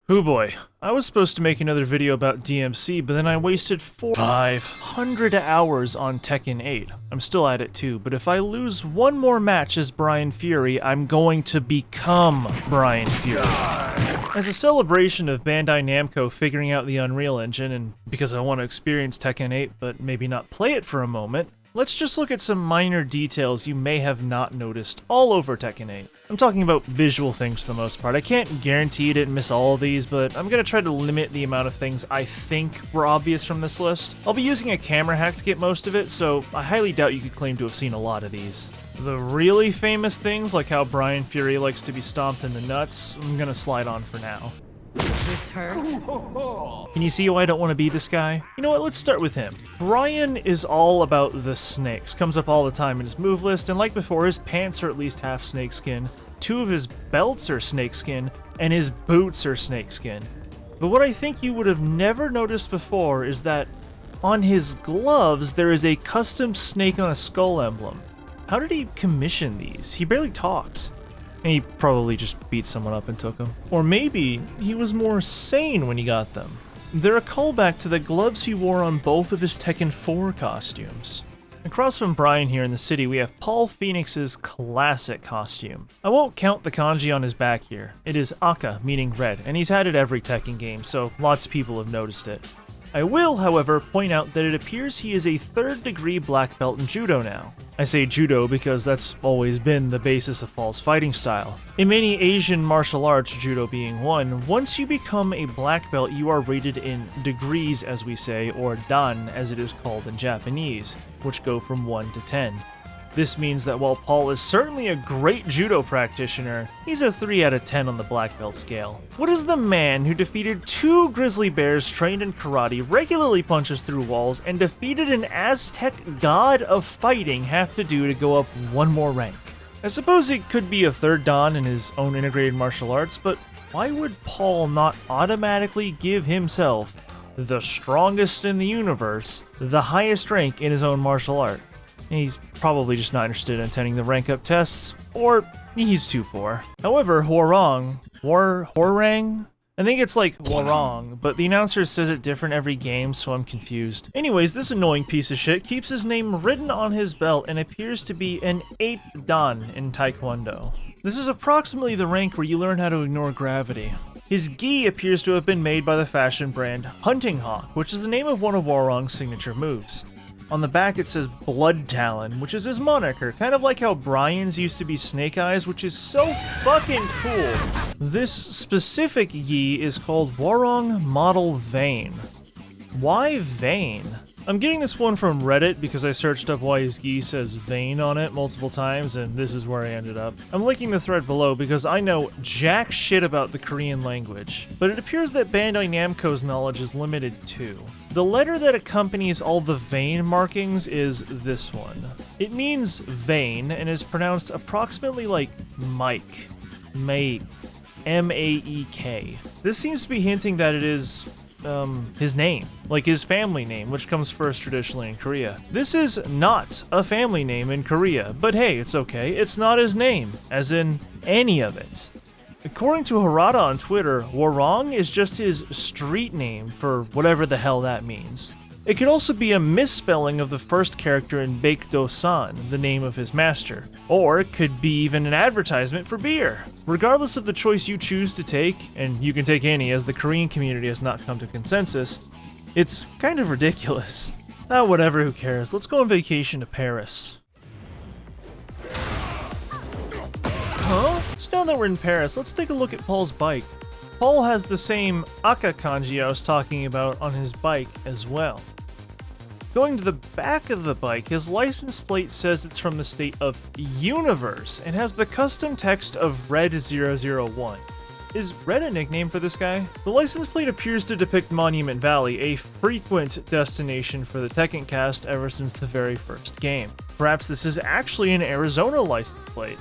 Hoo boy, I was supposed to make another video about DMC, but then I wasted 500 hours on Tekken 8. I'm still at it too, but if I lose one more match as Brian Fury, I'm going to become Brian Fury. As a celebration of Bandai Namco figuring out the Unreal Engine, and because I want to experience Tekken 8 but maybe not play it for a moment, let's just look at some minor details you may have not noticed all over Tekken 8. I'm talking about visual things for the most part. I can't guarantee you didn't miss all of these, but I'm going to try to limit the amount of things I think were obvious from this list. I'll be using a camera hack to get most of it, so I highly doubt you could claim to have seen a lot of these. The really famous things, like how Brian Fury likes to be stomped in the nuts, I'm going to slide on for now. This hurt? Can you see why I don't want to be this guy? You know what, let's start with him. Brian is all about the snakes, comes up all the time in his move list, and like before, his pants are at least half snakeskin, 2 of his belts are snakeskin, and his boots are snakeskin. But what I think you would have never noticed before is that on his gloves there is a custom snake on a skull emblem. How did he commission these? He barely talks. And he probably just beat someone up and took them. Or maybe he was more sane when he got them. They're a callback to the gloves he wore on both of his Tekken 4 costumes. Across from Brian here in the city, we have Paul Phoenix's classic costume. I won't count the kanji on his back here. It is Aka, meaning red, and he's had it every Tekken game, so lots of people have noticed it. I will, however, point out that it appears he is a 3rd degree black belt in Judo now. I say Judo because that's always been the basis of Paul's fighting style. In many Asian martial arts, Judo being one, once you become a black belt you are rated in degrees, as we say, or dan as it is called in Japanese, which go from 1 to 10. This means that while Paul is certainly a great judo practitioner, he's a 3 out of 10 on the black belt scale. What does the man who defeated 2 grizzly bears trained in karate, regularly punches through walls, and defeated an Aztec god of fighting have to do to go up one more rank? I suppose it could be a 3rd dan in his own integrated martial arts, but why would Paul not automatically give himself the strongest in the universe, the highest rank in his own martial art? He's probably just not interested in attending the rank up tests, or he's too poor. However, Hwoarang, I think it's like Hwoarang, but the announcer says it different every game, so I'm confused. Anyways, this annoying piece of shit keeps his name written on his belt and appears to be an 8th dan in Taekwondo. This is approximately the rank where you learn how to ignore gravity. His gi appears to have been made by the fashion brand Hunting Hawk, which is the name of one of Hwoarang's signature moves. On the back it says Blood Talon, which is his moniker, kind of like how Brian's used to be Snake Eyes, which is so fucking cool. This specific gi is called Hwoarang Model Vane. Why Vane? I'm getting this one from Reddit because I searched up why his gi says Vane on it multiple times, and this is where I ended up. I'm linking the thread below because I know jack shit about the Korean language, but it appears that Bandai Namco's knowledge is limited too. The letter that accompanies all the vein markings is this one. It means vein and is pronounced approximately like Mike. M-A-E-K. This seems to be hinting that it is his name, like his family name, which comes first traditionally in Korea. This is not a family name in Korea, but hey, it's okay. It's not his name, as in any of it. According to Harada on Twitter, Hwoarang is just his street name for whatever the hell that means. It could also be a misspelling of the first character in Baekdo-san, the name of his master. Or it could be even an advertisement for beer. Regardless of the choice you choose to take, and you can take any as the Korean community has not come to consensus, it's kind of ridiculous. Whatever, who cares? Let's go on vacation to Paris. Huh? So now that we're in Paris, let's take a look at Paul's bike. Paul has the same Aka kanji I was talking about on his bike as well. Going to the back of the bike, his license plate says it's from the state of Universe and has the custom text of Red 001. Is Red a nickname for this guy? The license plate appears to depict Monument Valley, a frequent destination for the Tekken cast ever since the very first game. Perhaps this is actually an Arizona license plate.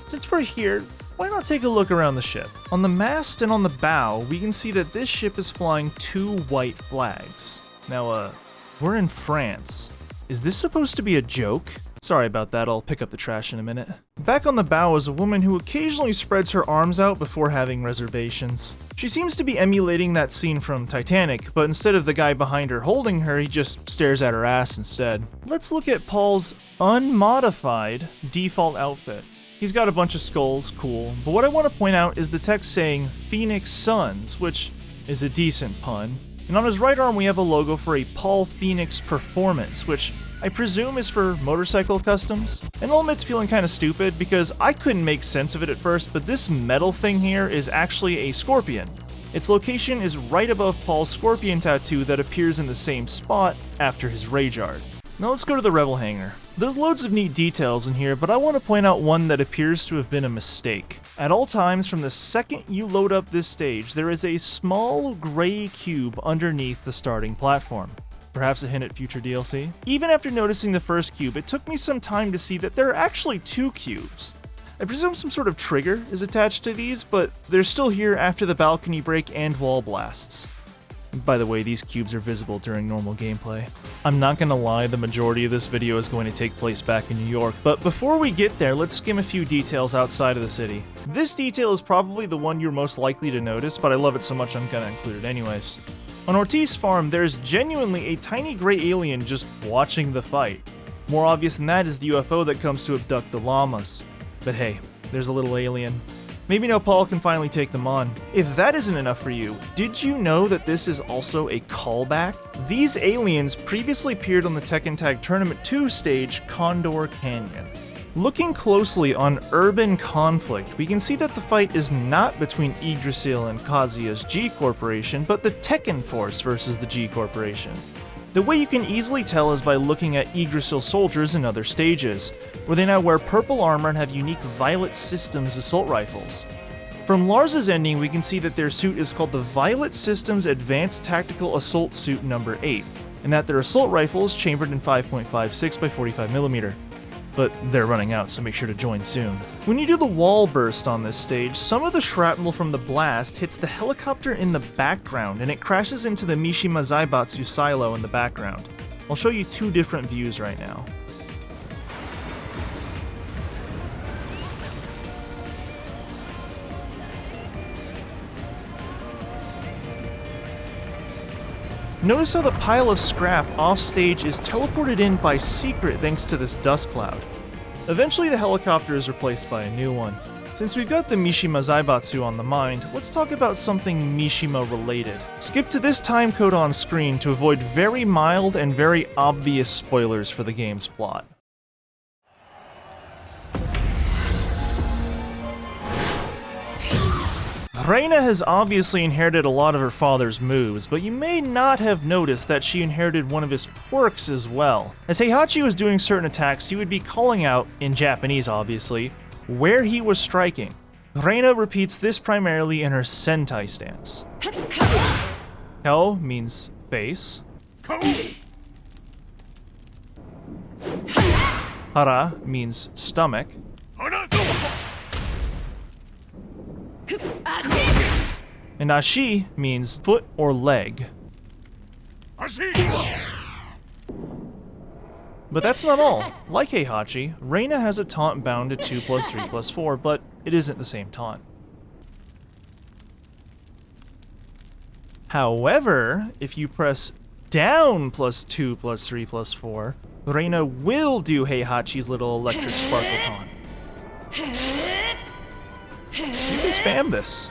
Since we're here, why not take a look around the ship? On the mast and on the bow, we can see that this ship is flying 2 white flags. Now, we're in France. Is this supposed to be a joke? Sorry about that, I'll pick up the trash in a minute. Back on the bow is a woman who occasionally spreads her arms out before having reservations. She seems to be emulating that scene from Titanic, but instead of the guy behind her holding her, he just stares at her ass instead. Let's look at Paul's unmodified default outfit. He's got a bunch of skulls, cool, but what I want to point out is the text saying Phoenix Suns, which is a decent pun. And on his right arm we have a logo for a Paul Phoenix Performance, which I presume is for motorcycle customs. And I'll admit to feeling kind of stupid because I couldn't make sense of it at first, but this metal thing here is actually a scorpion. Its location is right above Paul's scorpion tattoo that appears in the same spot after his rage art. Now let's go to the Rebel hangar. There's loads of neat details in here, but I want to point out one that appears to have been a mistake. At all times from the second you load up this stage, there is a small gray cube underneath the starting platform. Perhaps a hint at future DLC? Even after noticing the first cube, it took me some time to see that there are actually two cubes. I presume some sort of trigger is attached to these, but they're still here after the balcony break and wall blasts. By the way, these cubes are visible during normal gameplay. I'm not gonna lie, the majority of this video is going to take place back in New York, but before we get there, let's skim a few details outside of the city. This detail is probably the one you're most likely to notice, but I love it so much I'm gonna include it anyways. On Ortiz Farm, there's genuinely a tiny gray alien just watching the fight. More obvious than that is the UFO that comes to abduct the llamas. But hey, there's a little alien. Maybe now Paul can finally take them on. If that isn't enough for you, did you know that this is also a callback? These aliens previously appeared on the Tekken Tag Tournament 2 stage, Condor Canyon. Looking closely on Urban Conflict, we can see that the fight is not between Yggdrasil and Kazuya's G Corporation, but the Tekken Force versus the G Corporation. The way you can easily tell is by looking at Yggdrasil soldiers in other stages, where they now wear purple armor and have unique Violet Systems assault rifles. From Lars's ending, we can see that their suit is called the Violet Systems Advanced Tactical Assault Suit No. 8, and that their assault rifle is chambered in 5.56 by 45mm. But they're running out, so make sure to join soon. When you do the wall burst on this stage, some of the shrapnel from the blast hits the helicopter in the background, and it crashes into the Mishima Zaibatsu silo in the background. I'll show you two different views right now. Notice how the pile of scrap offstage is teleported in by secret thanks to this dust cloud. Eventually the helicopter is replaced by a new one. Since we've got the Mishima Zaibatsu on the mind, let's talk about something Mishima related. Skip to this time code on screen to avoid very mild and very obvious spoilers for the game's plot. Reina has obviously inherited a lot of her father's moves, but you may not have noticed that she inherited one of his quirks as well. As Heihachi was doing certain attacks, he would be calling out, in Japanese obviously, where he was striking. Reina repeats this primarily in her Sentai stance. Kao means face. Hara means stomach. And Ashi means foot or leg. But that's not all. Like Heihachi, Reina has a taunt bound to 2 + 3 + 4, but it isn't the same taunt. However, if you press down +2 + 3 + 4, Reina will do Heihachi's little electric sparkle taunt. You can spam this.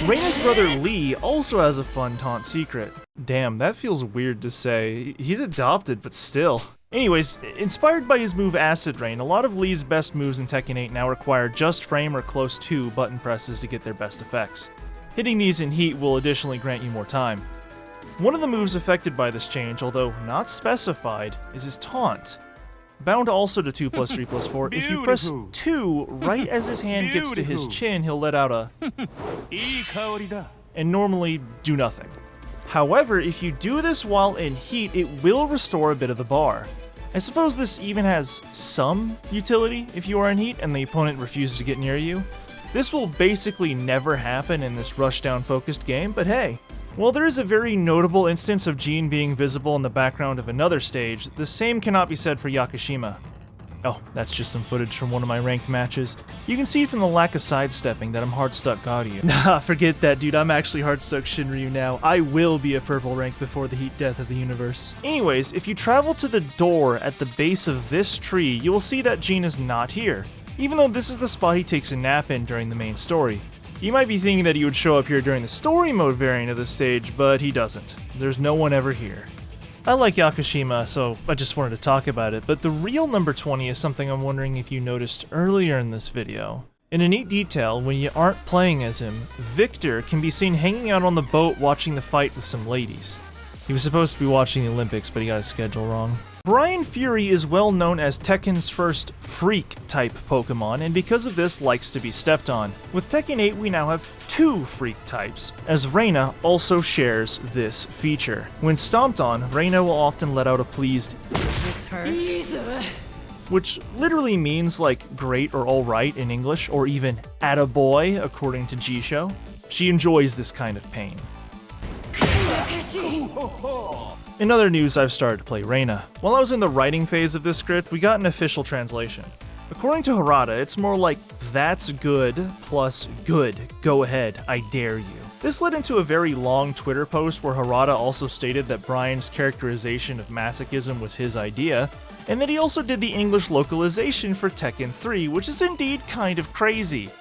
Reina's brother Lee also has a fun taunt secret. Damn, that feels weird to say. He's adopted, but still. Anyways, inspired by his move Acid Rain, a lot of Lee's best moves in Tekken 8 now require just frame or close to button presses to get their best effects. Hitting these in heat will additionally grant you more time. One of the moves affected by this change, although not specified, is his taunt. Bound also to 2 + 3 + 4, if you press 2 right as his hand gets to his chin, he'll let out a and normally do nothing. However, if you do this while in heat, it will restore a bit of the bar. I suppose this even has some utility if you are in heat and the opponent refuses to get near you. This will basically never happen in this rushdown focused game, but hey, While there is a very notable instance of Jin being visible in the background of another stage, the same cannot be said for Yakushima. Oh, that's just some footage from one of my ranked matches. You can see from the lack of sidestepping that I'm hard stuck Gauryu. Nah, forget that, dude. I'm actually hard stuck Shinryu now. I will be a purple rank before the heat death of the universe. Anyways, if you travel to the door at the base of this tree, you will see that Jin is not here, even though this is the spot he takes a nap in during the main story. You might be thinking that he would show up here during the story mode variant of the stage, but he doesn't. There's no one ever here. I like Yakushima, so I just wanted to talk about it, but the real number 20 is something I'm wondering if you noticed earlier in this video. In a neat detail, when you aren't playing as him, Victor can be seen hanging out on the boat watching the fight with some ladies. He was supposed to be watching the Olympics, but he got his schedule wrong. Brian Fury is well known as Tekken's first Freak-type Pokemon, and because of this likes to be stepped on. With Tekken 8 we now have 2 Freak types, as Reina also shares this feature. When stomped on, Reina will often let out a pleased "This hurts," which literally means like great or alright in English, or even attaboy according to Jisho. She enjoys this kind of pain. In other news, I've started to play Reina. While I was in the writing phase of this script, we got an official translation. According to Harada, it's more like, "That's good," plus "Good, go ahead, I dare you." This led into a very long Twitter post where Harada also stated that Brian's characterization of masochism was his idea, and that he also did the English localization for Tekken 3, which is indeed kind of crazy.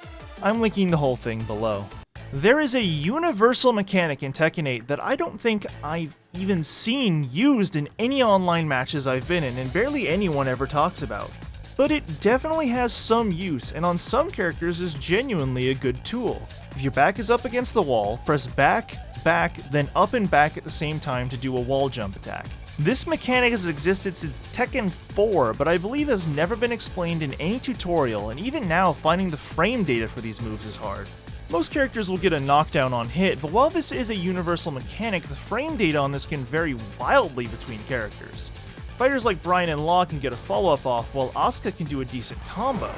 I'm linking the whole thing below. There is a universal mechanic in Tekken 8 that I don't think I've even seen used in any online matches I've been in, and barely anyone ever talks about. But it definitely has some use, and on some characters is genuinely a good tool. If your back is up against the wall, press back, back, then up and back at the same time to do a wall jump attack. This mechanic has existed since Tekken 4, but I believe has never been explained in any tutorial, and even now finding the frame data for these moves is hard. Most characters will get a knockdown on hit, but while this is a universal mechanic, the frame data on this can vary wildly between characters. Fighters like Brian and Law can get a follow-up off, while Asuka can do a decent combo.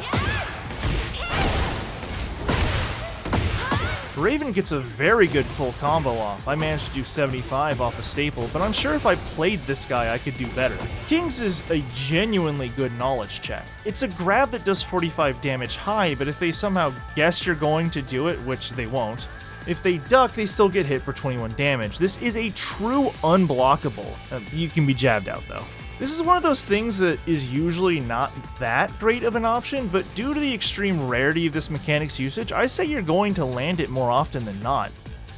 Raven gets a very good full combo off. I managed to do 75 off a staple, but I'm sure if I played this guy I could do better. King's is a genuinely good knowledge check. It's a grab that does 45 damage high, but if they somehow guess you're going to do it, which they won't, if they duck, they still get hit for 21 damage. This is a true unblockable. You can be jabbed out though. This is one of those things that is usually not that great of an option, but due to the extreme rarity of this mechanic's usage, I say you're going to land it more often than not.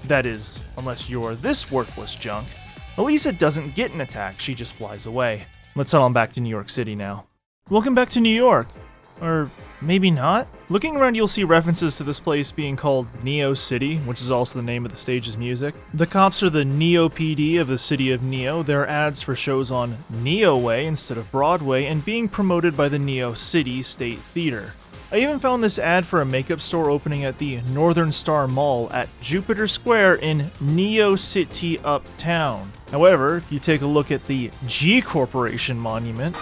That is, unless you're this worthless junk. Elisa doesn't get an attack, she just flies away. Let's head on back to New York City now. Welcome back to New York. Or maybe not? Looking around you'll see references to this place being called Neo City, which is also the name of the stage's music. The cops are the Neo PD of the city of Neo. There are ads for shows on Neo Way instead of Broadway, and being promoted by the Neo City State Theater. I even found this ad for a makeup store opening at the Northern Star Mall at Jupiter Square in Neo City Uptown. However, if you take a look at the G Corporation monument,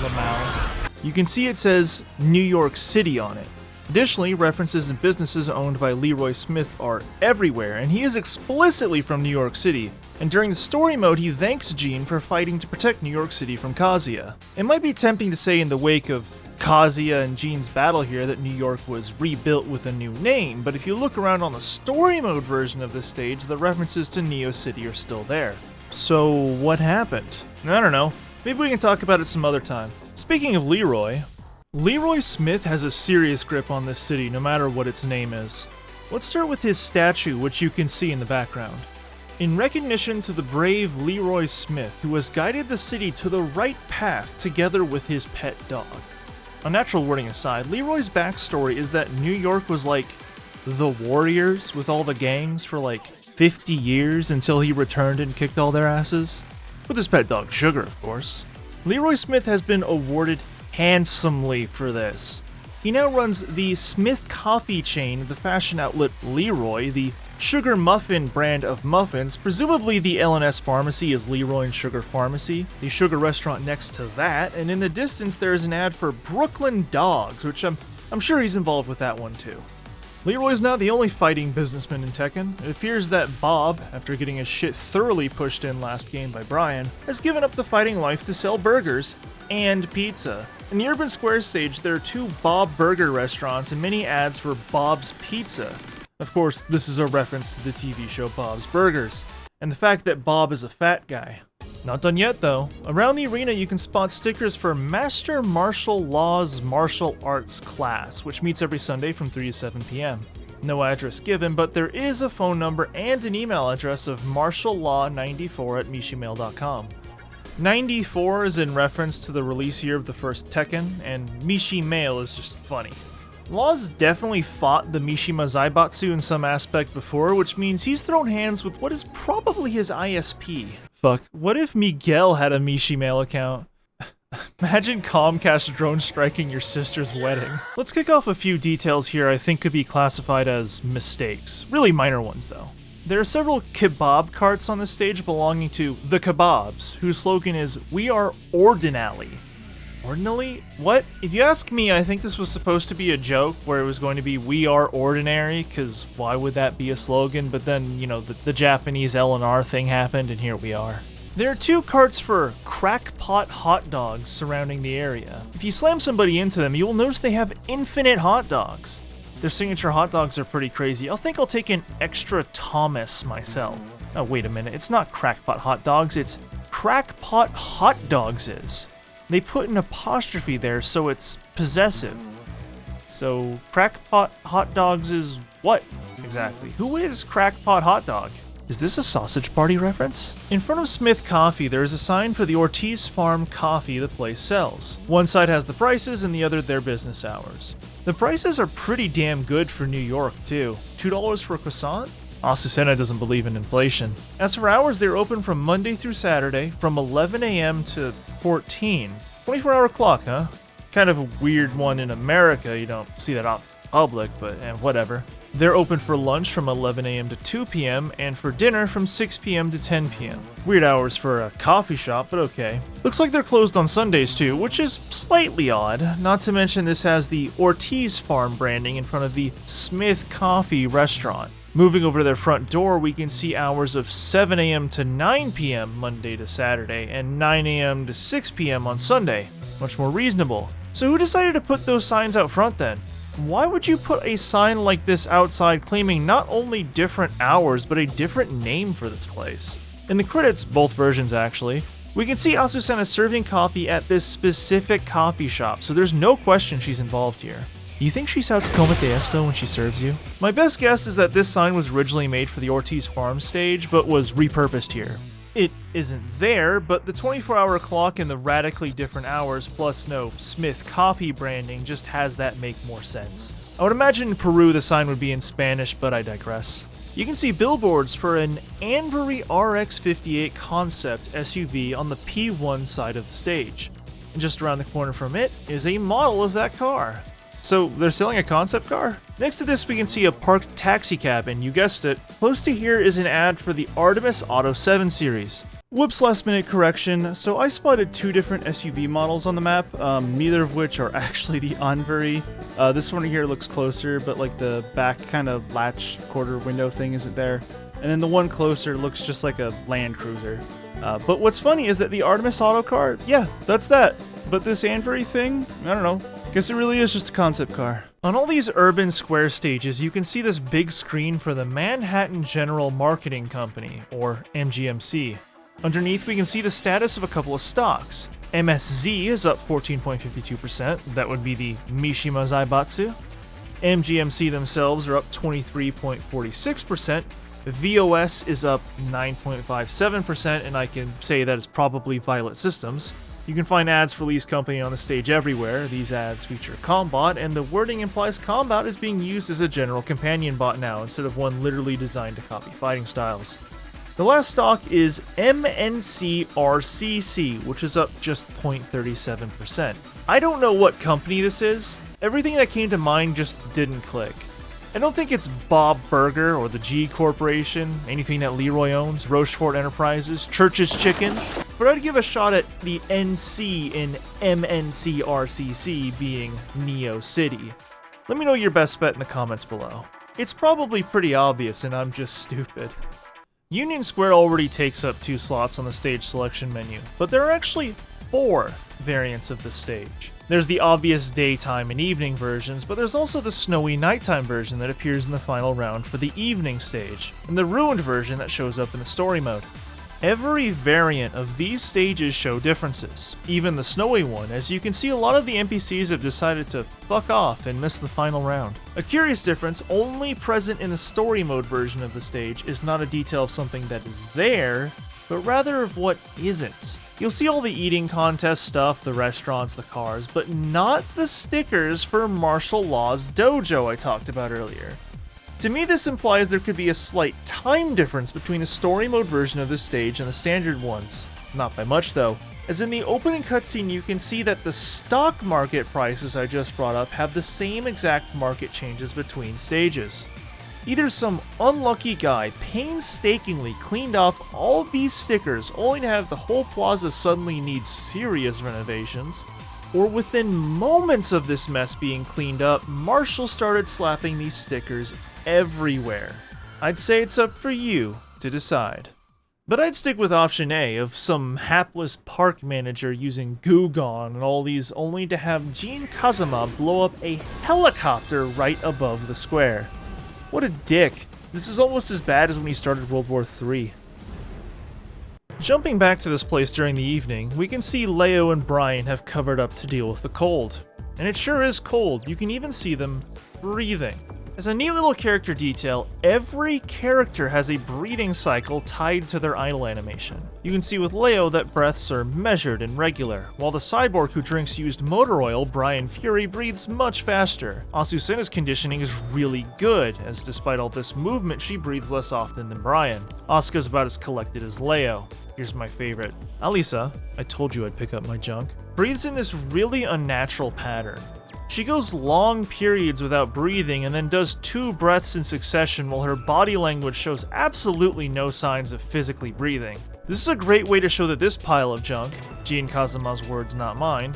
Lamau, you can see it says New York City on it. Additionally, references and businesses owned by Leroy Smith are everywhere, and he is explicitly from New York City. And during the story mode, he thanks Jean for fighting to protect New York City from Kazuya. It might be tempting to say in the wake of Kazuya and Jean's battle here that New York was rebuilt with a new name, but if you look around on the story mode version of this stage, the references to Neo City are still there. So what happened? I don't know. Maybe we can talk about it some other time. Speaking of Leroy Smith has a serious grip on this city no matter what its name is. Let's start with his statue, which you can see in the background. In recognition to the brave Leroy Smith, who has guided the city to the right path together with his pet dog. Unnatural wording aside, Leroy's backstory is that New York was like the Warriors with all the gangs for like 50 years until he returned and kicked all their asses. With his pet dog Sugar, of course. Leroy Smith has been awarded handsomely for this. He now runs the Smith coffee chain, the fashion outlet Leroy, the Sugar Muffin brand of muffins. Presumably the L&S Pharmacy is Leroy and Sugar Pharmacy, the sugar restaurant next to that, and in the distance there is an ad for Brooklyn Dogs, which I'm sure he's involved with that one too. Leroy's not the only fighting businessman in Tekken. It appears that Bob, after getting his shit thoroughly pushed in last game by Brian, has given up the fighting life to sell burgers and pizza. In the Urban Square stage, there are 2 Bob Burger restaurants and many ads for Bob's Pizza. Of course, this is a reference to the TV show Bob's Burgers, and the fact that Bob is a fat guy. Not done yet, though. Around the arena, you can spot stickers for Master Martial Law's martial arts class, which meets every Sunday from 3 to 7 p.m. No address given, but there is a phone number and an email address of martiallaw94@mishimail.com. 94 is in reference to the release year of the first Tekken, and Mishimail is just funny. Law's definitely fought the Mishima Zaibatsu in some aspect before, which means he's thrown hands with what is probably his ISP. Fuck, what if Miguel had a Mishimail account? Imagine Comcast drone striking your sister's wedding. Let's kick off a few details here I think could be classified as mistakes. Really minor ones, though. There are several kebab carts on the stage belonging to the Kebabs, whose slogan is, "We are ordinally." Ordinally? What? If you ask me, I think this was supposed to be a joke where it was going to be "We are ordinary," because why would that be a slogan? But then, you know, the Japanese L&R thing happened, and here we are. There are 2 carts for crackpot hot dogs surrounding the area. If you slam somebody into them, you will notice they have infinite hot dogs. Their signature hot dogs are pretty crazy. I think I'll take an extra Thomas myself. Oh, wait a minute. It's not crackpot hot dogs, it's crackpot hot dogs is. They put an apostrophe there, so it's possessive. So, crackpot hot dogs is what, exactly? Who is crackpot hot dog? Is this a Sausage Party reference? In front of Smith Coffee, there is a sign for the Ortiz Farm coffee the place sells. One side has the prices and the other their business hours. The prices are pretty damn good for New York, too. $2 for a croissant? Azucena doesn't believe in inflation. As for hours, they're open from Monday through Saturday, from 11 a.m. to 14. 24-hour clock, huh? Kind of a weird one in America. You don't see that out in public, but whatever. They're open for lunch from 11 a.m. to 2 p.m. and for dinner from 6 p.m. to 10 p.m. Weird hours for a coffee shop, but okay. Looks like they're closed on Sundays too, which is slightly odd. Not to mention this has the Ortiz Farm branding in front of the Smith Coffee restaurant. Moving over to their front door, we can see hours of 7 a.m. to 9 p.m. Monday to Saturday, and 9 a.m. to 6 p.m. on Sunday. Much more reasonable. So who decided to put those signs out front then? Why would you put a sign like this outside claiming not only different hours, but a different name for this place? In the credits, both versions actually, we can see Azucena serving coffee at this specific coffee shop, so there's no question she's involved here. You think she shouts "Como te esto" when she serves you? My best guess is that this sign was originally made for the Ortiz Farm stage, but was repurposed here. It isn't there, but the 24-hour clock and the radically different hours plus no Smith Coffee branding just has that make more sense. I would imagine in Peru the sign would be in Spanish, but I digress. You can see billboards for an Anvery RX-58 concept SUV on the P1 side of the stage. And just around the corner from it is a model of that car. So they're selling a concept car? Next to this we can see a parked taxi cab, and you guessed it, close to here is an ad for the Artemis Auto 7 series. Whoops, last minute correction. So I spotted 2 different SUV models on the map, neither of which are actually the Anvery. This one here looks closer, but like the back kind of latch quarter window thing isn't there. And then the one closer looks just like a Land Cruiser. But what's funny is that the Artemis Auto car, yeah, that's that. But this Anvery thing, I don't know. Guess it really is just a concept car. On all these urban square stages, you can see this big screen for the Manhattan General Marketing Company, or MGMC. Underneath, we can see the status of a couple of stocks. MSZ is up 14.52%, that would be the Mishima Zaibatsu. MGMC themselves are up 23.46%. VOS is up 9.57%, and I can say that is probably Violet Systems. You can find ads for Lee's company on the stage everywhere. These ads feature Combot, and the wording implies Combot is being used as a general companion bot now, instead of one literally designed to copy fighting styles. The last stock is MNCRCC, which is up just 0.37%. I don't know what company this is. Everything that came to mind just didn't click. I don't think it's Bob Burger or the G Corporation, anything that Leroy owns, Rochefort Enterprises, Church's Chicken, but I'd give a shot at the NC in MNCRCC being Neo City. Let me know your best bet in the comments below. It's probably pretty obvious and I'm just stupid. Union Square already takes up 2 slots on the stage selection menu, but there are actually 4 variants of the stage. There's the obvious daytime and evening versions, but there's also the snowy nighttime version that appears in the final round for the evening stage, and the ruined version that shows up in the story mode. Every variant of these stages show differences, even the snowy one, as you can see a lot of the NPCs have decided to fuck off and miss the final round. A curious difference only present in the story mode version of the stage is not a detail of something that is there, but rather of what isn't. You'll see all the eating contest stuff, the restaurants, the cars, but not the stickers for Martial Law's dojo I talked about earlier. To me, this implies there could be a slight time difference between the story mode version of this stage and the standard ones. Not by much though, as in the opening cutscene you can see that the stock market prices I just brought up have the same exact market changes between stages. Either some unlucky guy painstakingly cleaned off all of these stickers only to have the whole plaza suddenly need serious renovations, or within moments of this mess being cleaned up, Marshall started slapping these stickers everywhere. I'd say it's up for you to decide. But I'd stick with option A of some hapless park manager using Goo Gone and all these only to have Jin Kazama blow up a helicopter right above the square. What a dick. This is almost as bad as when he started World War III. Jumping back to this place during the evening, we can see Leo and Brian have covered up to deal with the cold. And it sure is cold, you can even see them breathing. As a neat little character detail, every character has a breathing cycle tied to their idle animation. You can see with Leo that breaths are measured and regular, while the cyborg who drinks used motor oil, Brian Fury, breathes much faster. Asusena's conditioning is really good, as despite all this movement, she breathes less often than Brian. Asuka's about as collected as Leo. Here's my favorite. Alisa, I told you I'd pick up my junk, breathes in this really unnatural pattern. She goes long periods without breathing and then does 2 breaths in succession while her body language shows absolutely no signs of physically breathing. This is a great way to show that this pile of junk, Jin Kazama's words not mine,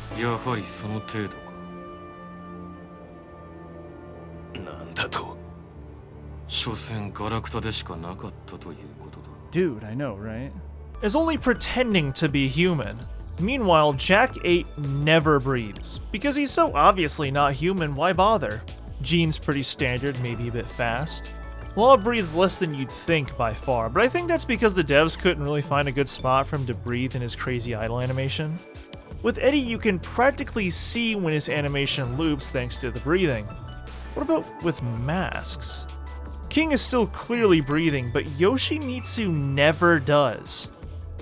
Dude, I know, right? is only pretending to be human. Meanwhile, Jack 8 never breathes. Because he's so obviously not human, why bother? Jean's pretty standard, maybe a bit fast. Law breathes less than you'd think by far, but I think that's because the devs couldn't really find a good spot for him to breathe in his crazy idle animation. With Eddie, you can practically see when his animation loops thanks to the breathing. What about with masks? King is still clearly breathing, but Yoshimitsu never does.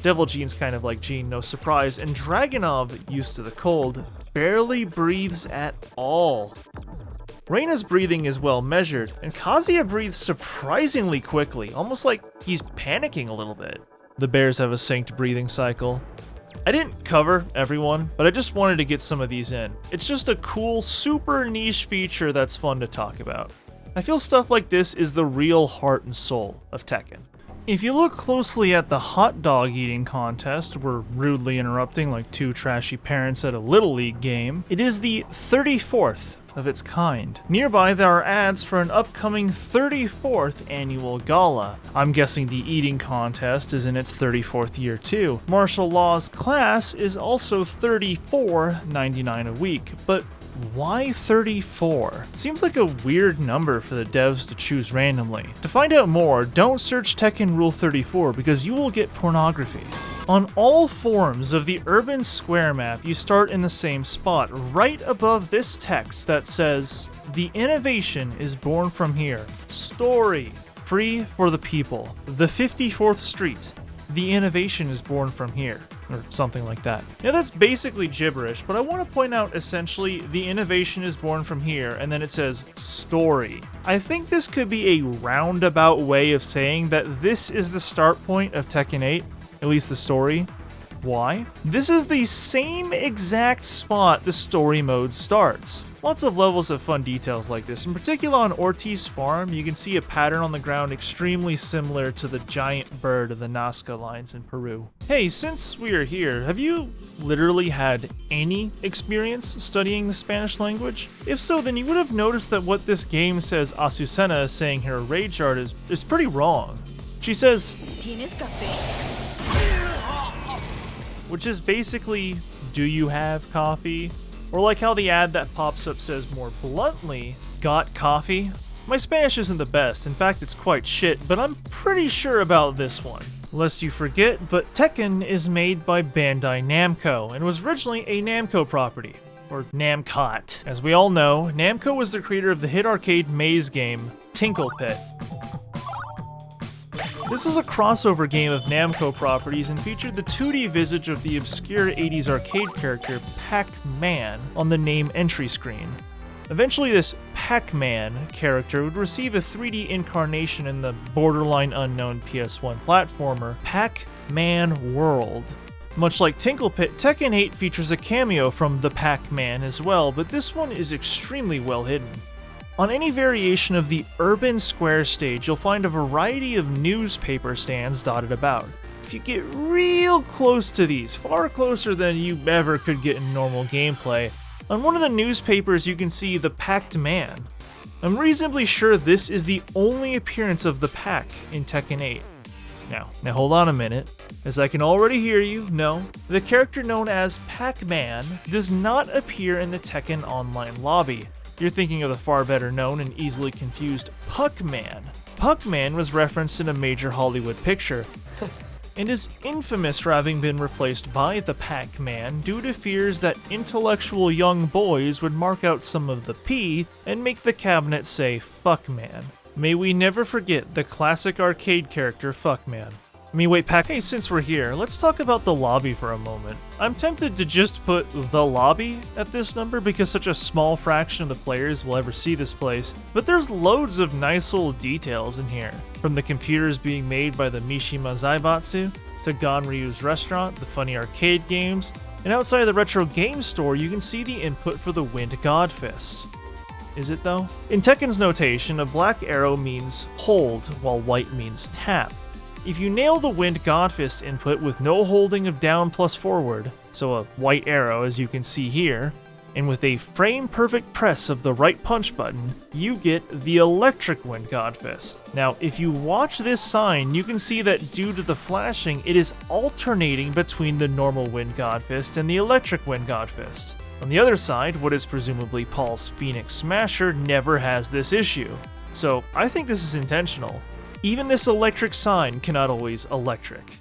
Devil Jean's kind of like Jean, no surprise, and Dragunov, used to the cold, barely breathes at all. Reina's breathing is well measured, and Kazuya breathes surprisingly quickly, almost like he's panicking a little bit. The bears have a synced breathing cycle. I didn't cover everyone, but I just wanted to get some of these in. It's just a cool, super niche feature that's fun to talk about. I feel stuff like this is the real heart and soul of Tekken. If you look closely at the hot dog eating contest we're rudely interrupting like 2 trashy parents at a Little League game, it is the 34th of its kind. Nearby there are ads for an upcoming 34th annual gala. I'm guessing the eating contest is in its 34th year too. Martial Law's class is also $34.99 a week, but why 34? Seems like a weird number for the devs to choose randomly. To find out more, don't search Tekken Rule 34 because you will get pornography. On all forms of the urban square map, you start in the same spot, right above this text that says, "The innovation is born from here. Story. Free for the people. The 54th Street. The innovation is born from here." Or something like that. Now that's basically gibberish, but I want to point out essentially the innovation is born from here, and then it says story. I think this could be a roundabout way of saying that this is the start point of Tekken 8, at least the story. Why? This is the same exact spot the story mode starts. Lots of levels have fun details like this. In particular on Ortiz Farm, you can see a pattern on the ground extremely similar to the giant bird of the Nazca lines in Peru. Hey, since we are here, have you literally had any experience studying the Spanish language? If so, then you would have noticed that what this game says Azucena is saying here in rage art is pretty wrong. She says, ¿Tienes café? which is basically, do you have coffee? Or like how the ad that pops up says more bluntly, got coffee? My Spanish isn't the best, in fact it's quite shit, but I'm pretty sure about this one. Lest you forget, but Tekken is made by Bandai Namco, and was originally a Namco property, or Namcot. As we all know, Namco was the creator of the hit arcade maze game, Tinkle Pit. This was a crossover game of Namco properties and featured the 2D visage of the obscure 80s arcade character Pac-Man on the name entry screen. Eventually this Pac-Man character would receive a 3D incarnation in the borderline unknown PS1 platformer Pac-Man World. Much like Tinkle Pit, Tekken 8 features a cameo from the Pac-Man as well, but this one is extremely well hidden. On any variation of the urban square stage, you'll find a variety of newspaper stands dotted about. If you get real close to these, far closer than you ever could get in normal gameplay, on one of the newspapers you can see the Packed Man. I'm reasonably sure this is the only appearance of the Pack in Tekken 8. Now hold on a minute, as I can already hear you, no, the character known as Pac-Man does not appear in the Tekken Online lobby. You're thinking of the far better known and easily confused Puck-Man. Puck-Man was referenced in a major Hollywood picture, and is infamous for having been replaced by the Pac-Man due to fears that intellectual young boys would mark out some of the P and make the cabinet say Fuck-Man. May we never forget the classic arcade character Fuck-Man. Hey, since we're here, let's talk about the lobby for a moment. I'm tempted to just put the lobby at this number because such a small fraction of the players will ever see this place, but there's loads of nice little details in here. From the computers being made by the Mishima Zaibatsu, to Ganryu's restaurant, the funny arcade games, and outside of the retro game store you can see the input for the Wind Godfist. Is it though? In Tekken's notation, a black arrow means hold, while white means tap. If you nail the Wind Godfist input with no holding of down plus forward, so a white arrow as you can see here, and with a frame-perfect press of the right punch button, you get the electric Wind Godfist. Now, if you watch this sign, you can see that due to the flashing, it is alternating between the normal Wind Godfist and the electric Wind Godfist. On the other side, what is presumably Paul's Phoenix Smasher never has this issue. So, I think this is intentional. Even this electric sign cannot always electric.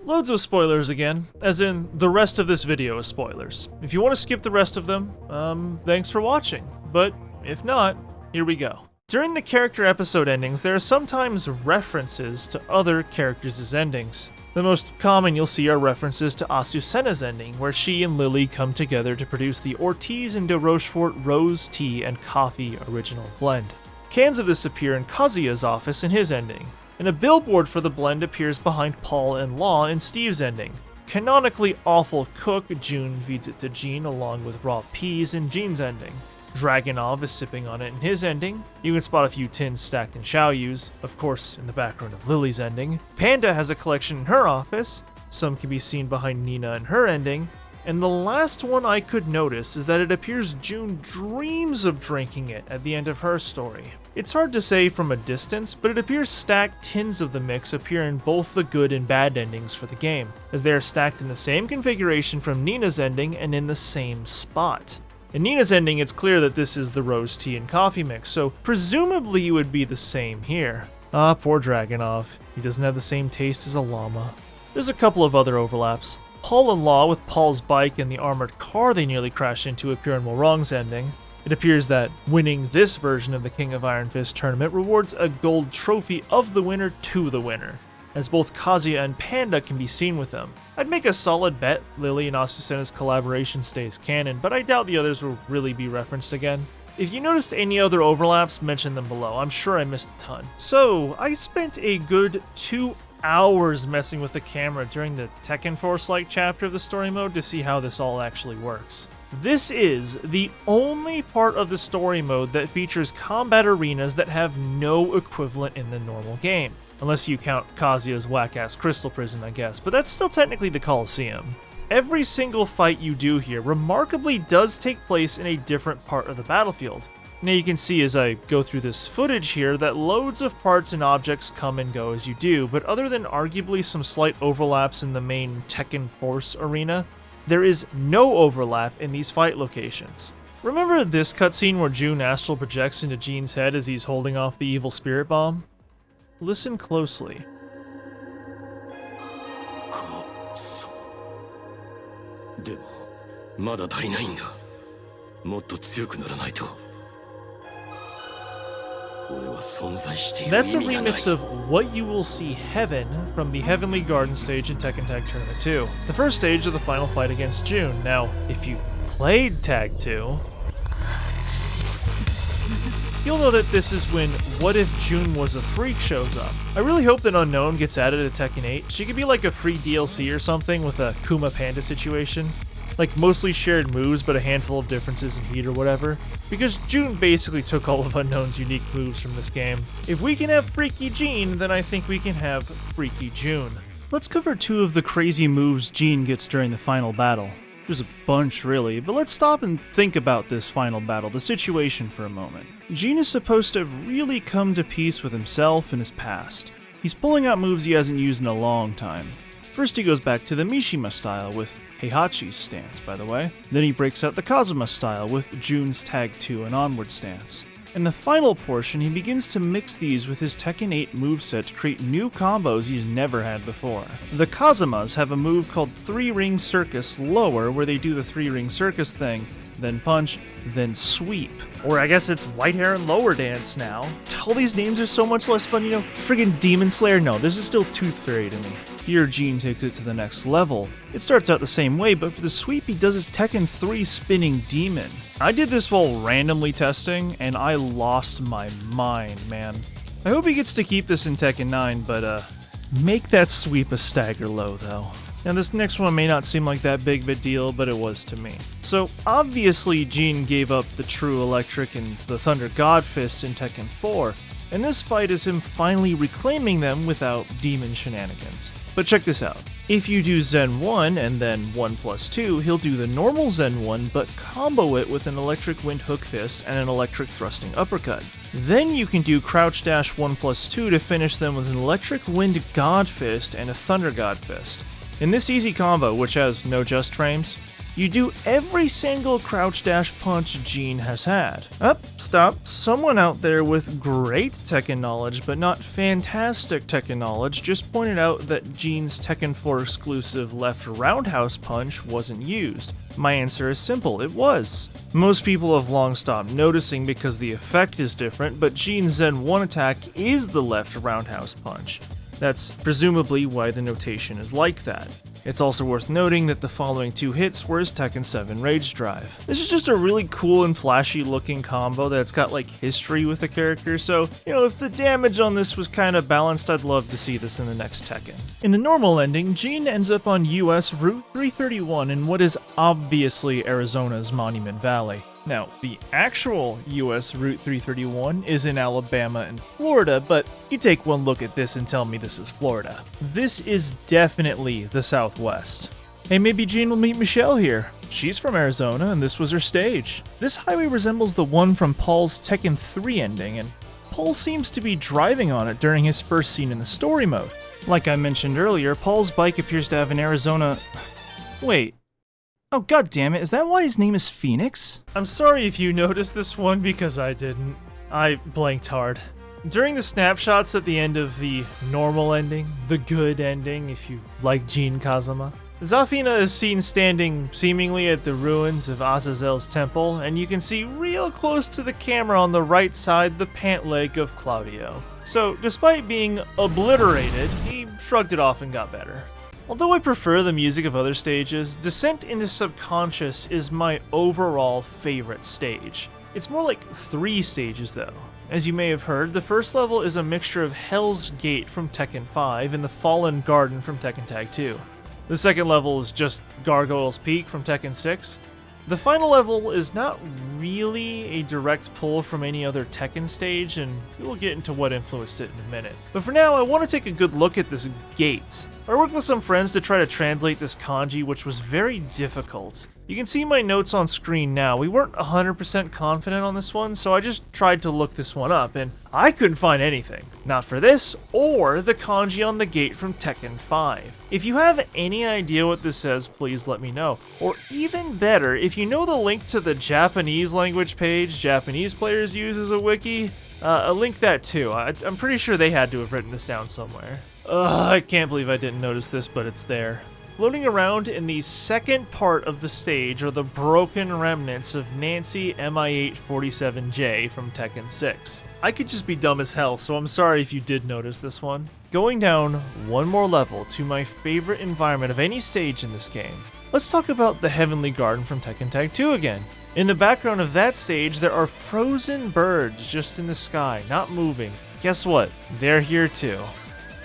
Loads of spoilers again, as in the rest of this video is spoilers. If you want to skip the rest of them, thanks for watching. But if not, here we go. During the character episode endings, there are sometimes references to other characters' endings. The most common you'll see are references to Azucena's ending, where she and Lily come together to produce the Ortiz and de Rochefort Rose Tea and Coffee Original Blend. Cans of this appear in Kazuya's office in his ending, and a billboard for the blend appears behind Paul and Law in Steve's ending. Canonically awful cook, June feeds it to Jean along with raw peas in Jean's ending. Dragunov is sipping on it in his ending. You can spot a few tins stacked in Xiaoyu's, of course in the background of Lily's ending. Panda has a collection in her office, some can be seen behind Nina in her ending, and the last one I could notice is that it appears June dreams of drinking it at the end of her story. It's hard to say from a distance, but it appears stacked tins of the mix appear in both the good and bad endings for the game, as they are stacked in the same configuration from Nina's ending and in the same spot. In Nina's ending, it's clear that this is the rose tea and coffee mix, so presumably it would be the same here. Ah, poor Dragunov. He doesn't have the same taste as a llama. There's a couple of other overlaps. Paul and Law with Paul's bike and the armored car they nearly crash into appear in Morong's ending. It appears that winning this version of the King of Iron Fist tournament rewards a gold trophy of the winner to the winner, as both Kazuya and Panda can be seen with them. I'd make a solid bet Lily and Azucena's collaboration stays canon, but I doubt the others will really be referenced again. If you noticed any other overlaps, mention them below. I'm sure I missed a ton. So, I spent a good 2 hours messing with the camera during the Tekken Force-like chapter of the story mode to see how this all actually works. This is the only part of the story mode that features combat arenas that have no equivalent in the normal game. Unless you count Kazuya's whack-ass crystal prison, I guess, but that's still technically the Coliseum. Every single fight you do here remarkably does take place in a different part of the battlefield. Now you can see as I go through this footage here that loads of parts and objects come and go as you do, but other than arguably some slight overlaps in the main Tekken Force arena, there is no overlap in these fight locations. Remember this cutscene where Jun astral projects into Jin's head as he's holding off the evil spirit bomb? Listen closely. でもまだ足りないんだ。もっと強くならないと。俺は存在している That's a 意味がない。 remix of What You Will See Heaven from the Heavenly Garden stage in Tekken Tag Tournament 2, the first stage of the final fight against Jun. Now, if you played Tag 2, you'll know that this is when What If Jun Was a Freak shows up. I really hope that Unknown gets added to Tekken 8. She could be like a free DLC or something with a Kuma Panda situation. Like mostly shared moves but a handful of differences in heat or whatever. Because Jun basically took all of Unknown's unique moves from this game. If we can have Freaky Jean, then I think we can have Freaky Jun. Let's cover two of the crazy moves Jean gets during the final battle. There's a bunch really, but let's stop and think about this final battle, the situation for a moment. Jean is supposed to have really come to peace with himself and his past. He's pulling out moves he hasn't used in a long time. First he goes back to the Mishima style with Heihachi's stance, by the way. Then he breaks out the Kazuma style with Jun's Tag 2 and onward stance. In the final portion, he begins to mix these with his Tekken 8 moveset to create new combos he's never had before. The Kazumas have a move called 3-Ring Circus Lower, where they do the 3-Ring Circus thing, then punch, then sweep. Or I guess it's White Hair and Lower Dance now. All these names are so much less fun, you know? Friggin' Demon Slayer? No, this is still Tooth Fairy to me. Here, Jean takes it to the next level. It starts out the same way, but for the sweep, he does his Tekken 3 Spinning Demon. I did this while randomly testing, and I lost my mind, man. I hope he gets to keep this in Tekken 9, but make that sweep a stagger low, though. Now this next one may not seem like that big of a deal, but it was to me. So obviously Jean gave up the True Electric and the Thunder God Fist in Tekken 4, and this fight is him finally reclaiming them without demon shenanigans. But check this out. If you do Zen 1 and then 1+2, he'll do the normal Zen 1 but combo it with an Electric Wind Hook Fist and an Electric Thrusting Uppercut. Then you can do Crouch Dash 1+2 to finish them with an Electric Wind God Fist and a Thunder God Fist. In this easy combo, which has no just frames, you do every single crouch dash punch Jean has had. Stop. Someone out there with great Tekken knowledge, but not fantastic Tekken knowledge, just pointed out that Jean's Tekken 4 exclusive left roundhouse punch wasn't used. My answer is simple, it was. Most people have long stopped noticing because the effect is different, but Jean's Zen 1 attack is the left roundhouse punch. That's presumably why the notation is like that. It's also worth noting that the following two hits were his Tekken 7 Rage Drive. This is just a really cool and flashy looking combo that's got like history with the character, so, you know, if the damage on this was kinda balanced, I'd love to see this in the next Tekken. In the normal ending, Jean ends up on US Route 331 in what is obviously Arizona's Monument Valley. Now, the actual US Route 331 is in Alabama and Florida, but you take one look at this and tell me this is Florida. This is definitely the Southwest. Hey, maybe Jean will meet Michelle here. She's from Arizona, and this was her stage. This highway resembles the one from Paul's Tekken 3 ending, and Paul seems to be driving on it during his first scene in the story mode. Like I mentioned earlier, Paul's bike appears to have an Arizona... Wait. Oh, god damn it, is that why his name is Phoenix? I'm sorry if you noticed this one, because I didn't. I blanked hard. During the snapshots at the end of the normal ending, the good ending, if you like Jean Kazama, Zafina is seen standing seemingly at the ruins of Azazel's temple, and you can see real close to the camera on the right side the pant leg of Claudio. So, despite being obliterated, he shrugged it off and got better. Although I prefer the music of other stages, Descent into Subconscious is my overall favorite stage. It's more like 3 stages though. As you may have heard, the first level is a mixture of Hell's Gate from Tekken 5 and the Fallen Garden from Tekken Tag 2. The second level is just Gargoyle's Peak from Tekken 6. The final level is not really a direct pull from any other Tekken stage, and we'll get into what influenced it in a minute. But for now, I want to take a good look at this gate. I worked with some friends to try to translate this kanji, which was very difficult. You can see my notes on screen now. We weren't 100% confident on this one, so I just tried to look this one up, and I couldn't find anything. Not for this, or the kanji on the gate from Tekken 5. If you have any idea what this says, please let me know. Or even better, if you know the link to the Japanese language page Japanese players use as a wiki, link that too. I'm pretty sure they had to have written this down somewhere. I can't believe I didn't notice this, but it's there. Floating around in the second part of the stage are the broken remnants of Nancy MI847J from Tekken 6. I could just be dumb as hell, so I'm sorry if you did notice this one. Going down one more level to my favorite environment of any stage in this game, let's talk about the Heavenly Garden from Tekken Tag 2 again. In the background of that stage, there are frozen birds just in the sky, not moving. Guess what? They're here too.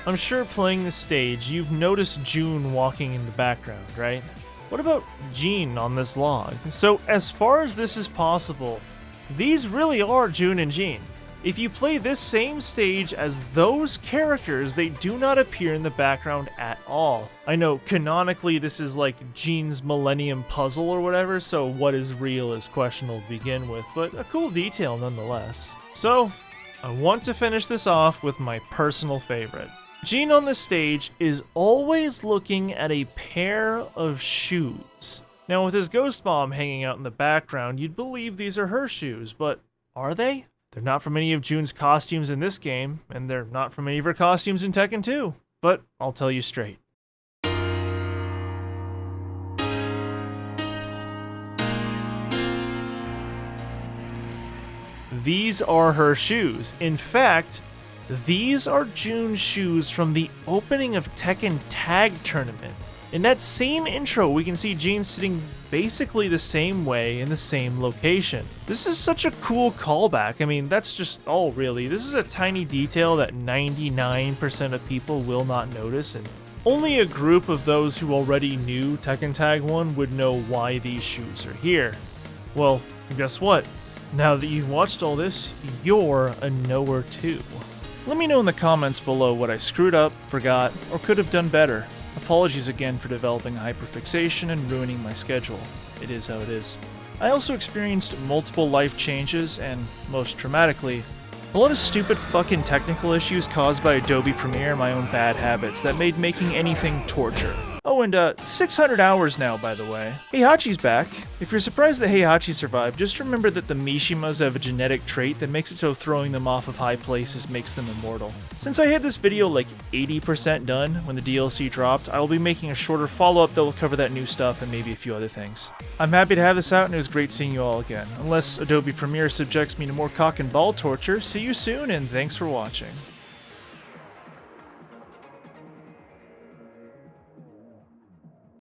I'm sure playing this stage, you've noticed June walking in the background, right? What about Jean on this log? So as far as this is possible, these really are June and Jean. If you play this same stage as those characters, they do not appear in the background at all. I know canonically this is like Jean's Millennium Puzzle or whatever, so what is real is questionable to begin with, but a cool detail nonetheless. So, I want to finish this off with my personal favorite. Jean on the stage is always looking at a pair of shoes. Now with his ghost bomb hanging out in the background, you'd believe these are her shoes, but are they? They're not from any of June's costumes in this game, and they're not from any of her costumes in Tekken 2. But I'll tell you straight. These are her shoes. In fact, these are June's shoes from the opening of Tekken Tag Tournament. In that same intro, we can see Jean sitting basically the same way in the same location. This is such a cool callback. I mean, that's just all really. This is a tiny detail that 99% of people will not notice, and only a group of those who already knew Tekken Tag 1 would know why these shoes are here. Well, guess what? Now that you've watched all this, you're a knower too. Let me know in the comments below what I screwed up, forgot, or could have done better. Apologies again for developing a hyperfixation and ruining my schedule. It is how it is. I also experienced multiple life changes and, most traumatically, a lot of stupid fucking technical issues caused by Adobe Premiere and my own bad habits that made making anything torture. Oh, and 600 hours now, by the way. Heihachi's back. If you're surprised that Heihachi survived, just remember that the Mishimas have a genetic trait that makes it so throwing them off of high places makes them immortal. Since I had this video like 80% done when the DLC dropped, I will be making a shorter follow-up that will cover that new stuff and maybe a few other things. I'm happy to have this out, and it was great seeing you all again. Unless Adobe Premiere subjects me to more cock and ball torture, see you soon, and thanks for watching.